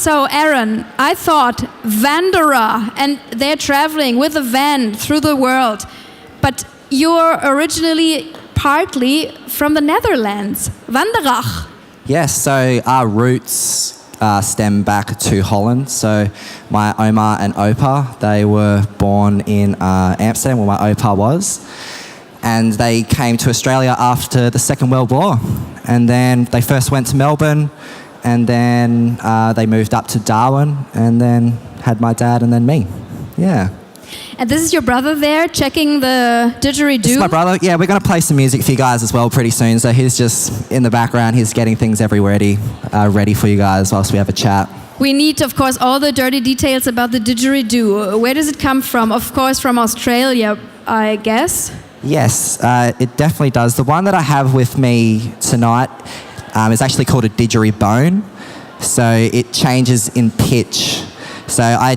So Aaron, I thought VanderAa, and they're traveling with a van through the world, but you're originally partly from the Netherlands. VanderAa. Yes, so our roots stem back to Holland. So my Oma and Opa, they were born in Amsterdam, where my Opa was. And they came to Australia after the Second World War. And then they first went to Melbourne, and then they moved up to Darwin, and then had my dad and then me. Yeah. And this is your brother there checking the didgeridoo? This is my brother. Yeah, we're going to play some music for you guys as well pretty soon. So he's just in the background. He's getting things ready for you guys whilst we have a chat. We need, of course, all the dirty details about the didgeridoo. Where does it come from? Of course, from Australia, I guess. Yes, it definitely does. The one that I have with me tonight is actually called a didgeridoo. So it changes in pitch. So I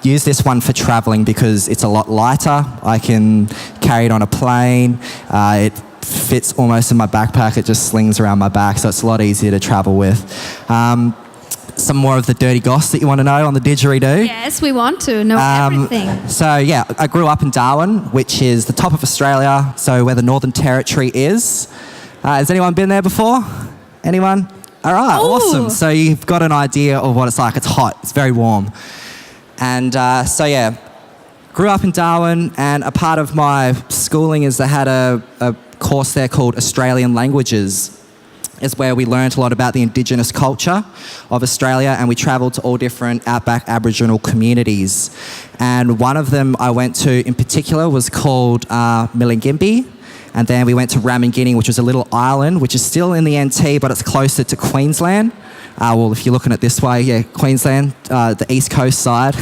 use this one for traveling because it's a lot lighter. I can carry it on a plane. It fits almost in my backpack. It just slings around my back, so it's a lot easier to travel with. Some more of the dirty goss that you want to know on the didgeridoo? Yes, we want to know everything. So yeah, I grew up in Darwin, which is the top of Australia, so where the Northern Territory is. Has anyone been there before? Anyone? All right, Ooh. Awesome. So you've got an idea of what it's like. It's hot, it's very warm. And so yeah, grew up in Darwin, and a part of my schooling is they had a course there called Australian Languages. Is where we learnt a lot about the Indigenous culture of Australia, and we travelled to all different outback Aboriginal communities. And one of them I went to in particular was called Milingimbi, and then we went to Ramangini, which was a little island, which is still in the NT, but it's closer to Queensland. Well, if you're looking at it this way, yeah, Queensland, the east coast side.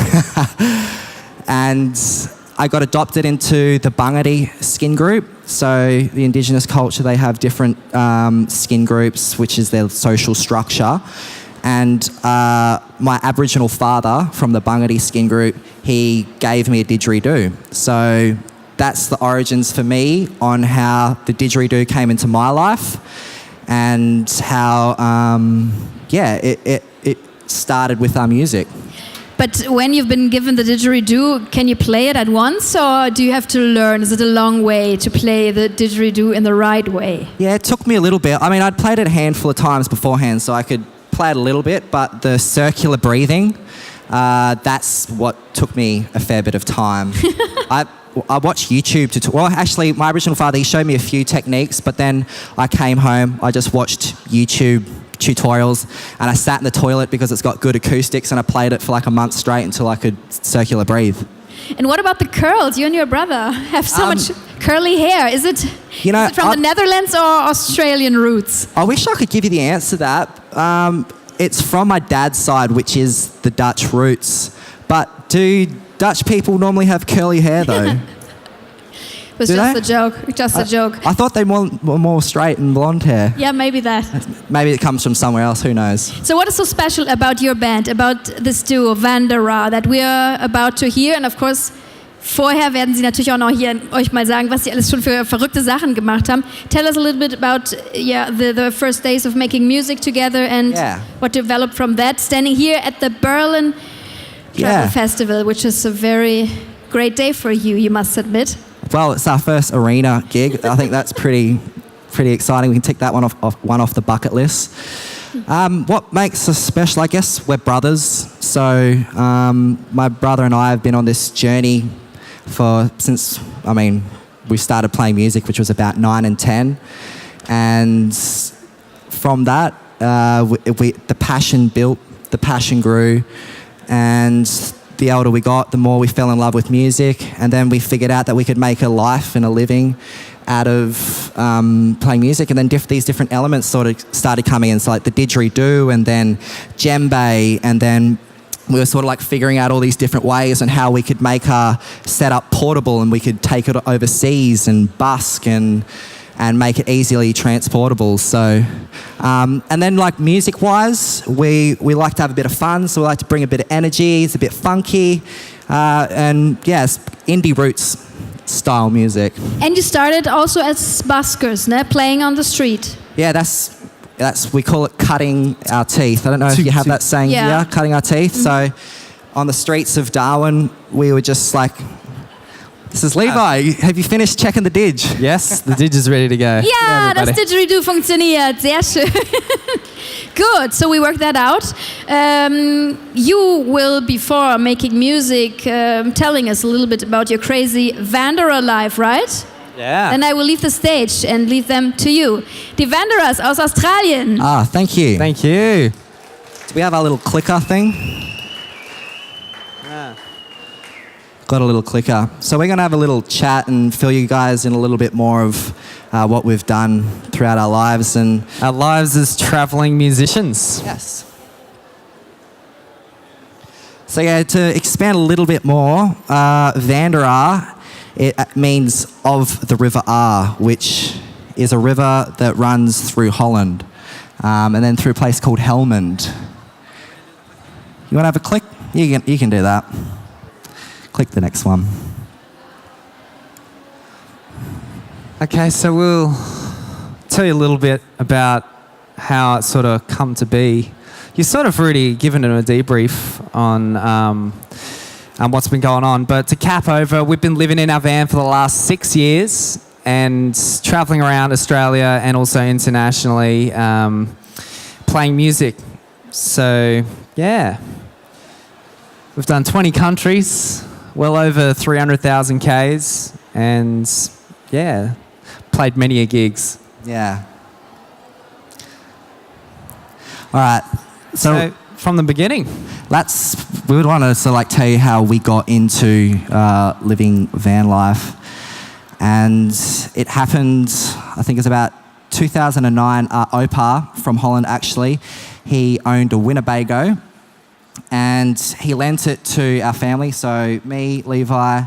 And I got adopted into the Bangadi skin group. So the Indigenous culture, they have different skin groups, which is their social structure. And my Aboriginal father from the Bangadi skin group, he gave me a didgeridoo. So that's the origins for me on how the didgeridoo came into my life, and how, it started with our music. But when you've been given the didgeridoo, can you play it at once, or do you have to learn? Is it a long way to play the didgeridoo in the right way? Yeah, it took me a little bit. I mean, I'd played it a handful of times beforehand, so I could play it a little bit, but the circular breathing, that's what took me a fair bit of time. I watched YouTube tutorials. Well, actually, my original father, he showed me a few techniques, but then I came home, I just watched YouTube tutorials, and I sat in the toilet because it's got good acoustics, and I played it for like a month straight until I could circular breathe. And what about the curls? You and your brother have so much curly hair. Is it from the Netherlands or Australian roots? I wish I could give you the answer to that. It's from my dad's side, which is the Dutch roots. But do Dutch people normally have curly hair though? It was just a joke. Just a joke. I thought they were more straight and blonde hair. Yeah, maybe that. Maybe it comes from somewhere else. Who knows? So what is so special about your band, about this duo VanderAa, that we are about to hear? And of course, vorher werden sie natürlich auch noch hier euch mal sagen, was sie alles schon für verrückte Sachen gemacht haben. Tell us a little bit about the first days of making music together and what developed from that. Standing here at the Berlin Travel Festival, which is a very great day for you, you must admit. Well, it's our first arena gig. I think that's pretty exciting. We can tick that one off the bucket list. What makes us special? I guess we're brothers. So my brother and I have been on this journey since we started playing music, which was about 9 and 10, and from that the passion built, the passion grew, and the older we got, the more we fell in love with music, and then we figured out that we could make a life and a living out of playing music, and then these different elements sort of started coming in, so like the didgeridoo and then djembe, and then we were sort of like figuring out all these different ways and how we could make our setup portable, and we could take it overseas and busk and make it easily transportable. So, and then like music-wise, we like to have a bit of fun, so we like to bring a bit of energy. It's a bit funky, and yes, indie roots style music. And you started also as buskers, playing on the street. Yeah, that's we call it cutting our teeth. I don't know if you have that saying here, cutting our teeth. So on the streets of Darwin, we were just like, this is Levi. Have you finished checking the dig? Yes, the dig is ready to go. Ja, das Didgeridoo funktioniert. Sehr schön. Good, so we worked that out. You will, before making music, telling us a little bit about your crazy VanderAa life, right? Yeah. Then I will leave the stage and leave them to you. Die VanderAas aus Australien. Ah, thank you. Thank you. Do we have our little clicker thing? Got a little clicker. So we're going to have a little chat and fill you guys in a little bit more of what we've done throughout our lives. And Our lives as travelling musicians. yes. So yeah, to expand a little bit more, VanderAa, it means of the River Aar, which is a river that runs through Holland, and then through a place called Helmond. You want to have a click? You can do that. Click the next one. Okay, so we'll tell you a little bit about how it sort of come to be. You've sort of already given it a debrief on what's been going on, but to cap over, we've been living in our van for the last 6 years and travelling around Australia and also internationally playing music. So, yeah. We've done 20 countries, well over 300,000 Ks, and yeah, played many gigs. Yeah. All right. So from the beginning, we would want to tell you how we got into living van life, and it happened. I think it's about 2009. Opa from Holland, actually, he owned a Winnebago, and he lent it to our family. So me, Levi,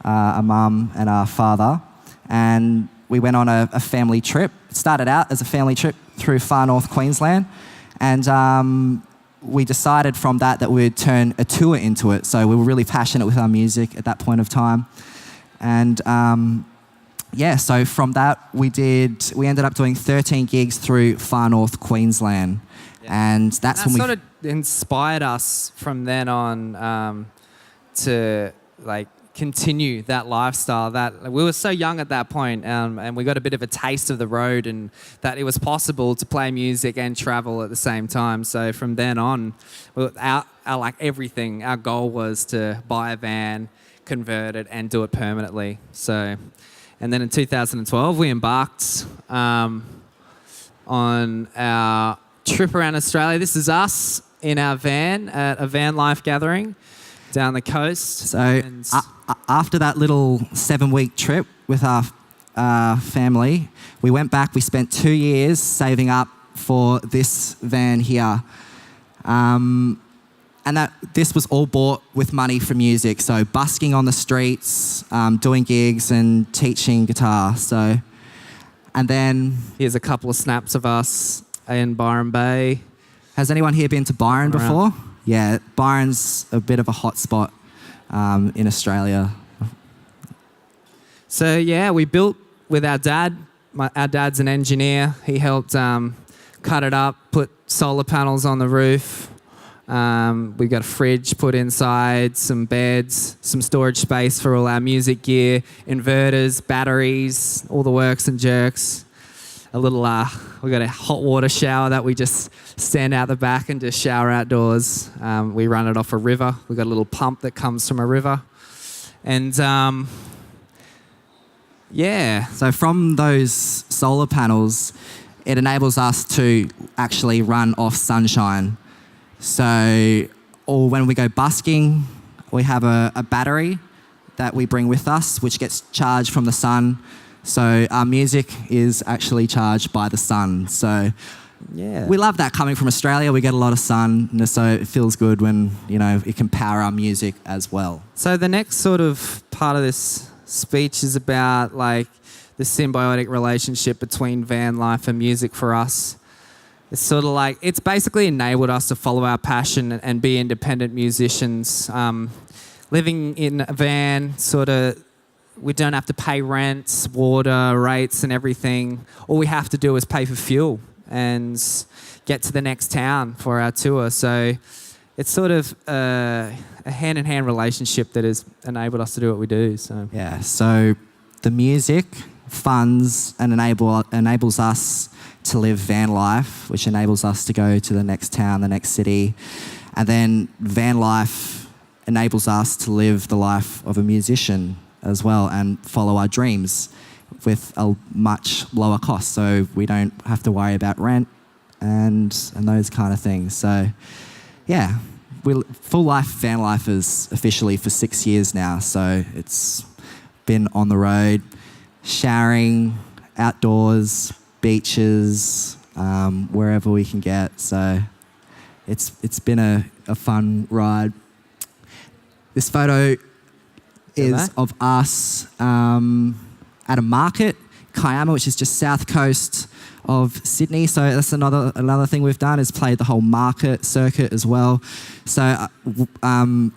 our mum, and our father, and we went on a family trip. It started out as a family trip through far north Queensland. And we decided from that we would turn a tour into it. So we were really passionate with our music at that point of time. And so from that we ended up doing 13 gigs through far north Queensland. Yeah. And that's when we sort of inspired us from then on to continue that lifestyle. That we were so young at that point, and we got a bit of a taste of the road, and that it was possible to play music and travel at the same time. So from then on, our everything, our goal was to buy a van, convert it, and do it permanently. So, and then in 2012, we embarked on our trip around Australia. This is us in our van at a van life gathering down the coast. So after that little 7-week trip with our family, we went back. We spent 2 years saving up for this van here. And this was all bought with money from music. So busking on the streets, doing gigs and teaching guitar. So, and then here's a couple of snaps of us in Byron Bay. Has anyone here been to Byron before? Yeah, Byron's a bit of a hot spot in Australia. So yeah, we built with our dad. Our dad's an engineer. He helped cut it up, put solar panels on the roof. We got a fridge put inside, some beds, some storage space for all our music gear, inverters, batteries, all the works and jerks. A little, we got a hot water shower that we just stand out the back and just shower outdoors. We run it off a river. We got a little pump that comes from a river. And so from those solar panels, it enables us to actually run off sunshine. So, or when we go busking, we have a battery that we bring with us, which gets charged from the sun. So our music is actually charged by the sun. So we love that coming from Australia. We get a lot of sun, so it feels good when, it can power our music as well. So the next sort of part of this speech is about the symbiotic relationship between van life and music for us. It's sort of it's basically enabled us to follow our passion and be independent musicians. Living in a van, we don't have to pay rents, water, rates and everything. All we have to do is pay for fuel. and get to the next town for our tour. So it's sort of a hand-in-hand relationship that has enabled us to do what we do. So Yeah, so the music funds and enables us to live van life, which enables us to go to the next town, the next city. And then van life enables us to live the life of a musician as well and follow our dreams with a much lower cost. So we don't have to worry about rent and those kind of things. So yeah, Full Life Van Life is officially for 6 years now. So it's been on the road, showering, outdoors, beaches, wherever we can get. So it's been a fun ride. This photo is of us at a market, Kiama, which is just south coast of Sydney. So that's another thing we've done is played the whole market circuit as well. So living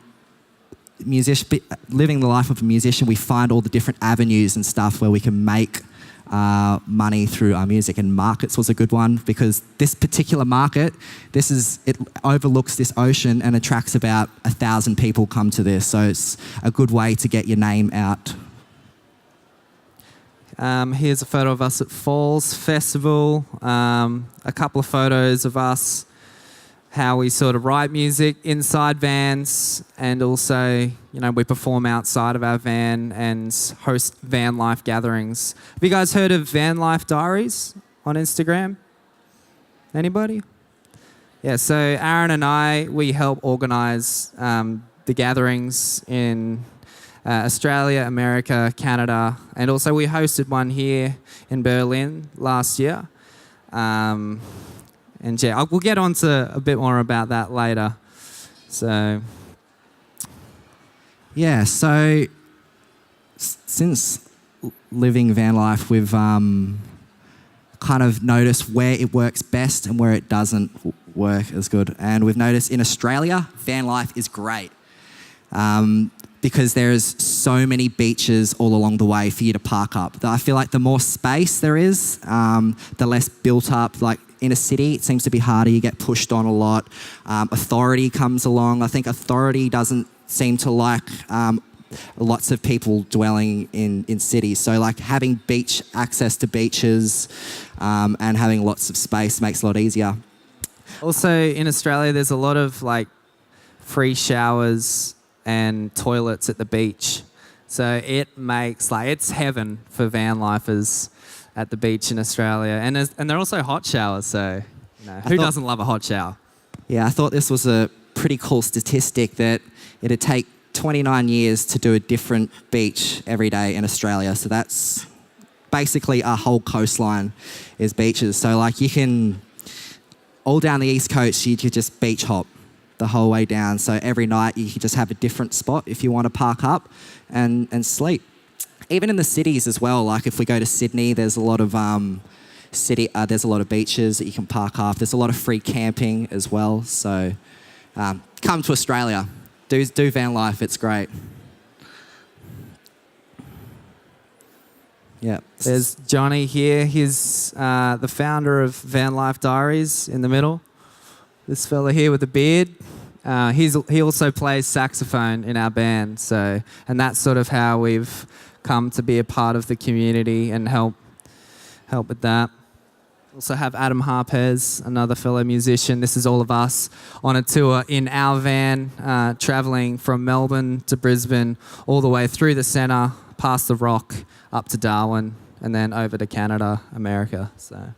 the life of a musician, we find all the different avenues and stuff where we can make money through our music, and markets was a good one because this particular market, it overlooks this ocean and attracts about 1,000 people come to this, so it's a good way to get your name out. Here's a photo of us at Falls Festival, a couple of photos of us, how we sort of write music inside vans, and also, we perform outside of our van and host van life gatherings. Have you guys heard of Van Life Diaries on Instagram? Anybody? Yeah, so Aaron and I, we help organise the gatherings in Australia, America, Canada, and also we hosted one here in Berlin last year. And yeah, we'll get on to a bit more about that later. So, yeah, so since living van life, we've kind of noticed where it works best and where it doesn't work as good. And we've noticed in Australia, van life is great because there's so many beaches all along the way for you to park up. I feel like the more space there is, the less built up, like in a city, it seems to be harder. You get pushed on a lot. Authority comes along. I think authority doesn't seem to like lots of people dwelling in cities. So like having access to beaches and having lots of space makes it a lot easier. Also in Australia, there's a lot of like free showers and toilets at the beach. So it makes it's heaven for van lifers at the beach in Australia, and they're also hot showers. So who doesn't love a hot shower? Yeah, I thought this was a pretty cool statistic that it'd take 29 years to do a different beach every day in Australia. So that's basically our whole coastline is beaches. So like you can all down the East Coast, you could just beach hop the whole way down. So every night you can just have a different spot if you want to park up and sleep. Even in the cities as well, like if we go to Sydney, there's a lot of there's a lot of beaches that you can park up. There's a lot of free camping as well. So come to Australia, do van life. It's great. Yeah. There's Johnny here. He's the founder of Van Life Diaries in the middle. This fella here with the beard. He also plays saxophone in our band. So, and that's sort of how we've come to be a part of the community and help with that. Also have Adam Harpez, another fellow musician. This is all of us on a tour in our van, travelling from Melbourne to Brisbane, all the way through the centre, past the Rock, up to Darwin, and then over to Canada, America. So,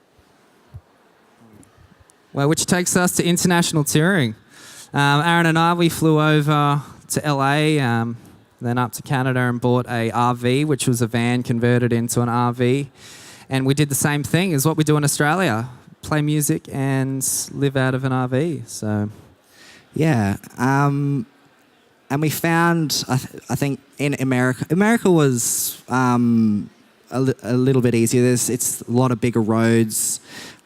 well, which takes us to international touring. Aaron and I, we flew over to LA, then up to Canada and bought a RV, which was a van converted into an RV. And we did the same thing as what we do in Australia, play music and live out of an RV. So, yeah. And we found, I think in America was a little bit easier. It's a lot of bigger roads,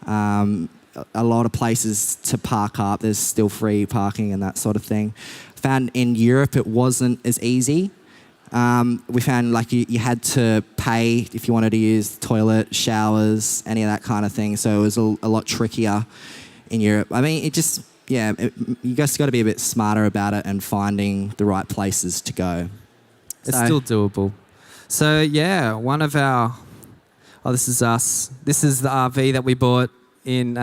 a lot of places to park up. There's still free parking and that sort of thing. Found in Europe it wasn't as easy. We found like you had to pay if you wanted to use toilet, showers, any of that kind of thing. So it was a lot trickier in Europe. I mean, you guys got to be a bit smarter about it and finding the right places to go. It's still doable. So yeah, one of our... Oh, this is us. This is the RV that we bought in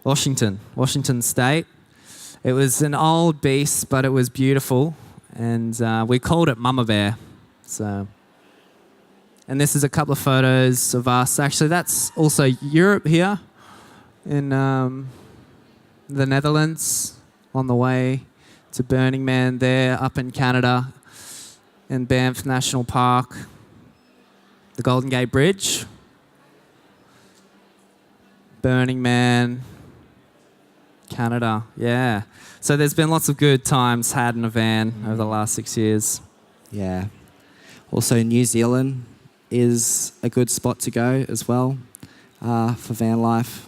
Washington State. It was an old beast, but it was beautiful. And we called it Mama Bear. So, and this is a couple of photos of us. Actually, that's also Europe here in the Netherlands, on the way to Burning Man there, up in Canada, in Banff National Park, the Golden Gate Bridge, Burning Man, Canada, yeah. So there's been lots of good times had in a van over the last 6 years. Yeah. Also, New Zealand is a good spot to go as well for van life.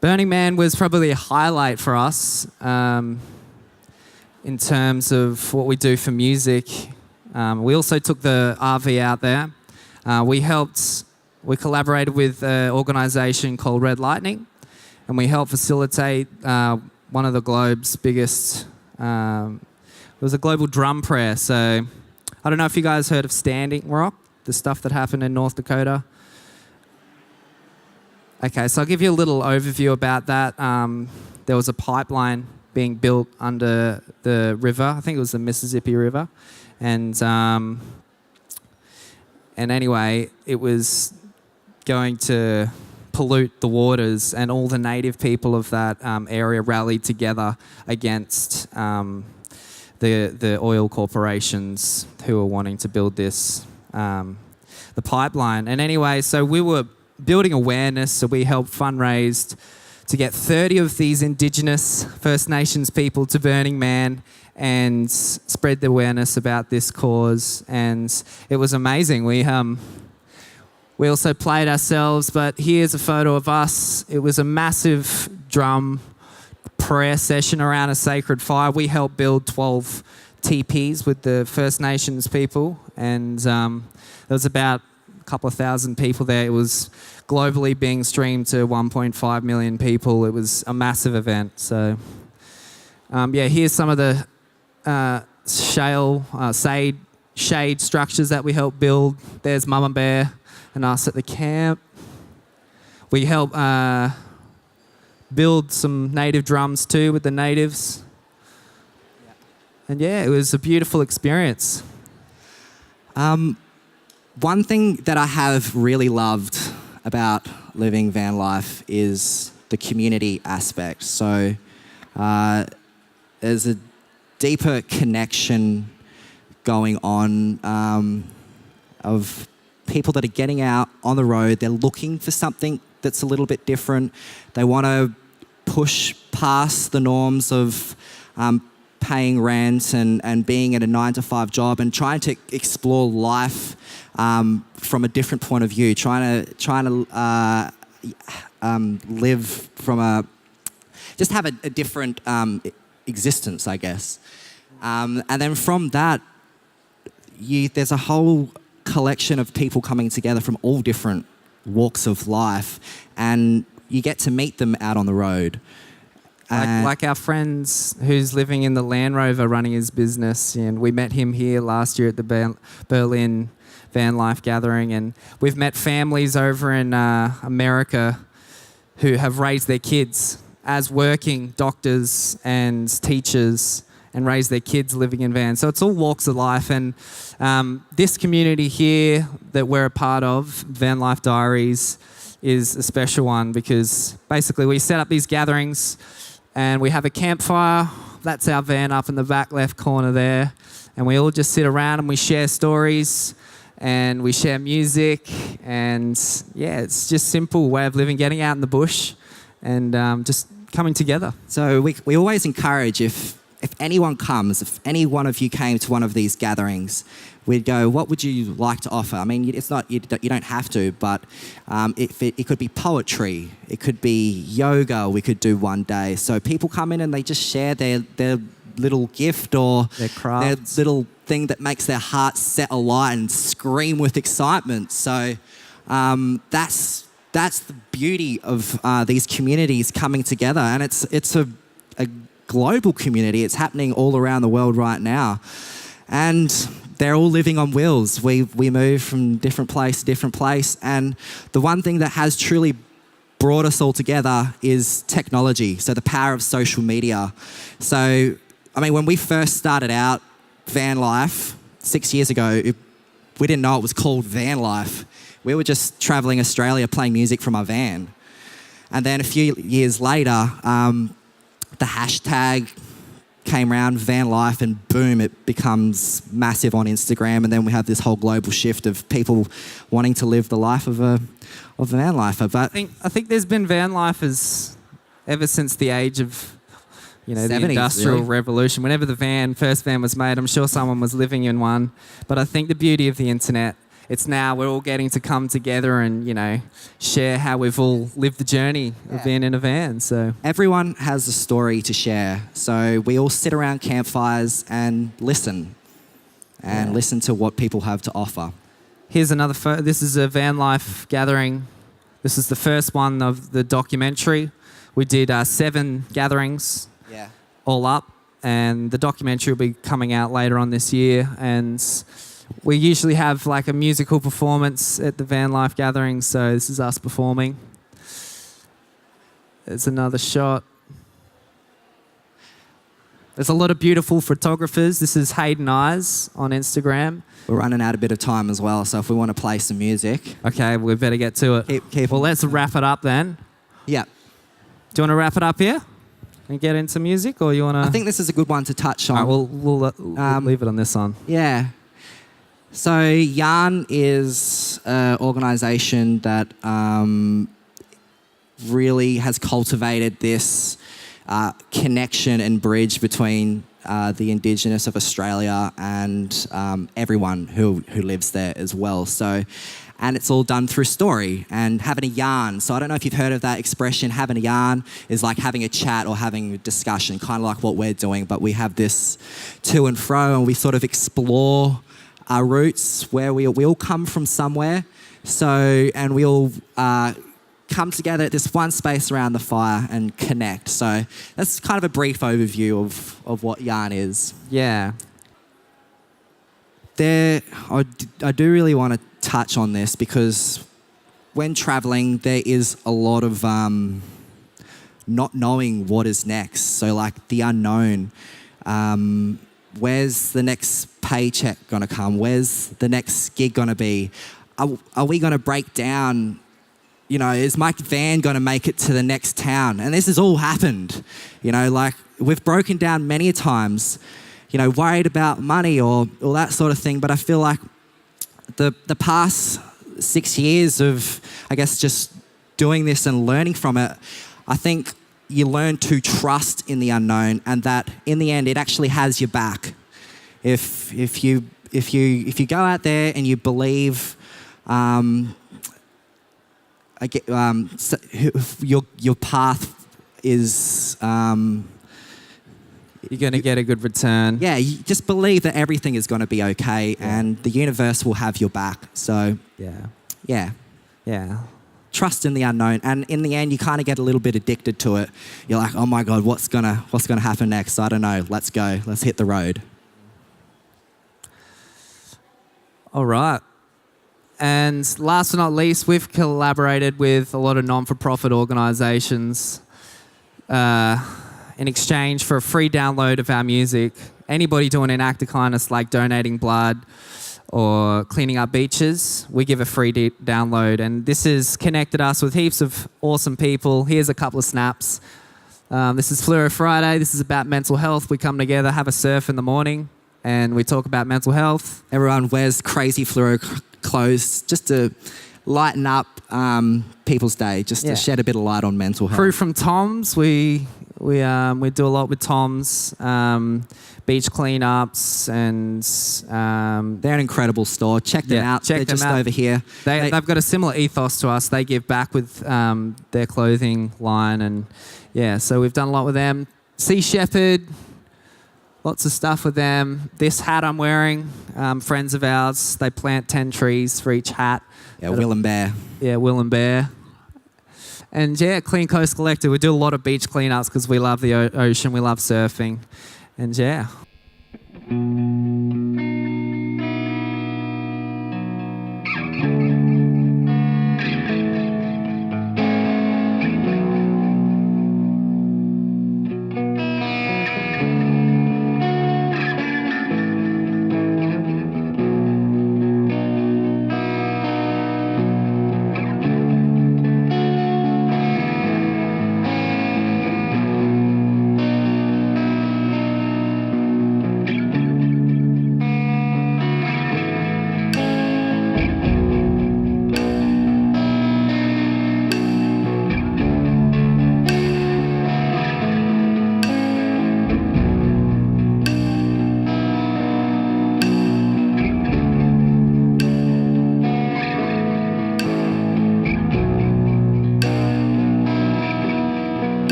Burning Man was probably a highlight for us in terms of what we do for music. We also took the RV out there. We collaborated with an organisation called Red Lightning, and we helped facilitate one of the globe's biggest... it was a global drum prayer. So I don't know if you guys heard of Standing Rock, the stuff that happened in North Dakota. Okay, so I'll give you a little overview about that. There was a pipeline being built under the river. I think it was the Mississippi River. And anyway, it was going to pollute the waters, and all the native people of that area rallied together against the oil corporations who were wanting to build this, the pipeline. And anyway, so we were building awareness, so we helped fundraise to get 30 of these Indigenous First Nations people to Burning Man and spread the awareness about this cause. And it was amazing. We also played ourselves, but here's a photo of us. It was a massive drum prayer session around a sacred fire. We helped build 12 teepees with the First Nations people, and there was about a couple of thousand people there. It was globally being streamed to 1.5 million people. It was a massive event. So, here's some of the shade structures that we helped build. There's Mama Bear and us at the camp. We helped build some native drums too with the natives. And it was a beautiful experience. One thing that I have really loved about living van life is the community aspect. So there's a deeper connection going on of people that are getting out on the road. They're looking for something that's a little bit different. They want to push past the norms of paying rent and being at a 9-to-5 job and trying to explore life from a different point of view, trying to live from just have a different existence, I guess. And then from that, there's a whole collection of people coming together from all different walks of life, and you get to meet them out on the road. Like our friends who's living in the Land Rover running his business, and we met him here last year at the Berlin Van Life Gathering, and we've met families over in America who have raised their kids as working doctors and teachers and raised their kids living in vans. So it's all walks of life, and this community here that we're a part of, Van Life Diaries, is a special one because basically we set up these gatherings and we have a campfire. That's our van up in the back left corner there. And we all just sit around and we share stories and we share music. And it's just simple way of living, getting out in the bush and just coming together. So we always encourage, if anyone comes, if any one of you came to one of these gatherings, we'd go, what would you like to offer? I mean, it's not, you don't have to, but it could be poetry, it could be yoga we could do one day. So people come in and they just share their little gift or Their craft. their little thing that makes their heart set alight and scream with excitement. So that's the beauty of these communities coming together, and it's a global community. It's happening all around the world right now, and they're all living on wheels. We move from different place to different place, and the one thing that has truly brought us all together is technology. So the power of social media. So, I mean, when we first started out van life 6 years ago, we didn't know it was called van life. We were just traveling Australia playing music from our van. And then a few years later, the hashtag came around, van life, and boom, it becomes massive on Instagram. And then we have this whole global shift of people wanting to live the life of a van lifer. But I think there's been van lifers ever since the age of, the 70s, Industrial really. Revolution. Whenever the first van was made, I'm sure someone was living in one. But I think the beauty of the internet, it's now we're all getting to come together and, share how we've all lived the journey of being in a van. So everyone has a story to share. So we all sit around campfires and listen to what people have to offer. here's another this is a van life gathering. This is the first one of the documentary. We did 7 gatherings all up, and the documentary will be coming out later on this year. And we usually have like a musical performance at the van life gathering, so this is us performing. There's another shot. There's a lot of beautiful photographers. This is Hayden Eyes on Instagram. We're running out a bit of time as well, so if we want to play some music. Okay, we better get to it. Keep Well, let's wrap it up then. Yeah. Do you want to wrap it up here and get into music, or you want to? I think this is a good one to touch on. All right, we'll leave it on this one. Yeah. So Yarn is an organisation that really has cultivated this connection and bridge between the Indigenous of Australia and everyone who lives there as well. So, and it's all done through story and having a yarn. So I don't know if you've heard of that expression. Having a yarn is like having a chat or having a discussion, kind of like what we're doing, but we have this to and fro, and we sort of explore our roots, where we all come from somewhere. So, and we all come together at this one space around the fire and connect. So that's kind of a brief overview of what yarn is. Yeah. I do really want to touch on this, because when traveling, there is a lot of not knowing what is next. So like the unknown. Where's the next paycheck going to come? Where's the next gig going to be? Are we going to break down? Is my van going to make it to the next town? And this has all happened. Like we've broken down many times, worried about money or that sort of thing. But I feel like the past 6 years of, I guess, just doing this and learning from it, I think you learn to trust in the unknown, and that in the end it actually has your back. If you go out there and you believe, your path is. You're going to get a good return. Yeah, you just believe that everything is going to be okay, and the universe will have your back. So yeah. Trust in the unknown, and in the end, you kind of get a little bit addicted to it. You're like, oh my God, what's gonna happen next? I don't know. Let's go. Let's hit the road. All right. And last but not least, we've collaborated with a lot of non-for-profit organisations in exchange for a free download of our music. Anybody doing an act of kindness like donating blood or cleaning up beaches, we give a free download. And this has connected us with heaps of awesome people. Here's a couple of snaps. This is Fluoro Friday. This is about mental health. We come together, have a surf in the morning, and we talk about mental health. Everyone wears crazy fluoro clothes just to lighten up people's day, just to shed a bit of light on mental health. Crew from Tom's, we do a lot with Tom's, beach cleanups, and they're an incredible store. Check them out. They're just over here. They've got a similar ethos to us. They give back with their clothing line, and so we've done a lot with them. Sea Shepherd, lots of stuff with them. This hat I'm wearing, friends of ours, they plant 10 trees for each hat. Yeah, Will and Bear. Yeah, Will and Bear. And yeah, Clean Coast Collective, we do a lot of beach cleanups because we love the ocean, we love surfing. And yeah.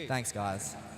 Thanks, guys.